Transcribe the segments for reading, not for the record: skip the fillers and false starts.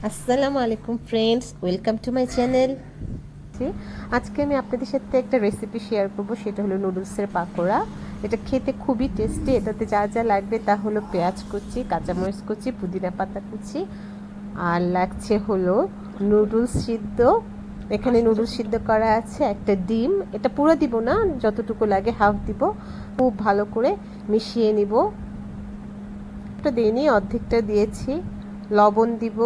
আসসালামু আলাইকুম friends, welcome to my channel. আজকে আমি আপনাদের সাথে একটা রেসিপি শেয়ার করব, সেটা হলো নুডলসের পাকোড়া। এটা খেতে খুবই টেস্টি। এটাতে যা যা লাগবে তা হলো পেঁয়াজ কুচি, কাঁচামরিচ কুচি, পুদিনা পাতা কুচি, আর লাগছে হলো নুডলস সিদ্ধ। এখানে নুডলস সিদ্ধ করা আছে, একটা ডিম। এটা পুরো দিব না, যতটুকু লাগে হাফ দিব। খুব ভালো করে মিশিয়ে নিব। একটা দিইনি, অর্ধেকটা দিয়েছি। লবণ দিব,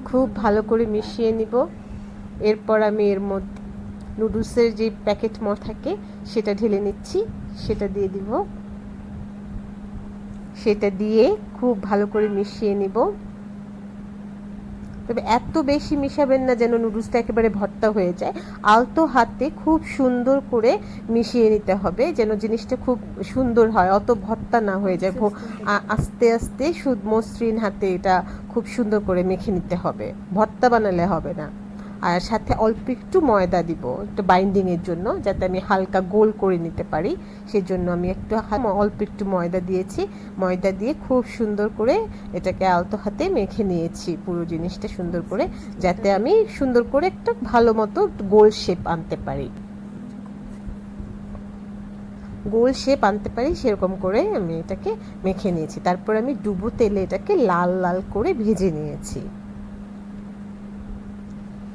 খুব ভালো করে মিশিয়ে নিব। এরপর আমি এর মধ্যে নুডলসের যে প্যাকেট থাকে সেটা ঢেলে নিচ্ছি, সেটা দিয়ে দিব। সেটা দিয়ে খুব ভালো করে মিশিয়ে নিব। তবে এত বেশি মিশাবেন না যেন নুডলসটা একেবারে ভর্তা হয়ে যায়। আলতো হাতে খুব সুন্দর করে মিশিয়ে নিতে হবে, যেন জিনিসটা খুব সুন্দর হয়, অত ভর্তা না হয়ে যায়। আস্তে আস্তে মসৃণ হাতে এটা খুব সুন্দর করে মেখে নিতে হবে, ভর্তা বানালে হবে না। আর সাথে অল্প একটু ময়দা দিব, একটু বাইন্ডিংয়ের জন্য, যাতে আমি হালকা গোল করে নিতে পারি। সেজন্য আমি অল্প একটু ময়দা দিয়েছি। ময়দা দিয়ে খুব সুন্দর করে এটাকে আলতো হাতে মেখে নিয়েছি, পুরো জিনিসটা সুন্দর করে, যাতে আমি সুন্দর করে একটা ভালো মতো গোল শেপ আনতে পারি। গোল শেপ আনতে পারি সেরকম করে আমি এটাকে মেখে নিয়েছি। তারপর আমি ডুবো তেলে এটাকে লাল লাল করে ভেজে নিয়েছি।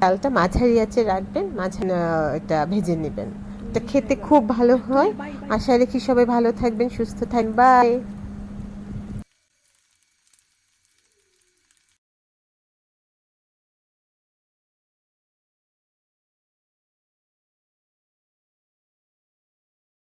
ডালটা মাঝারি আঁচে রাখবেন, এটা ভেজে নেবেন। এটা খেতে খুব ভালো হয়। আশা রাখি সবাই ভালো থাকবেন, সুস্থ থাকবেন। বাই।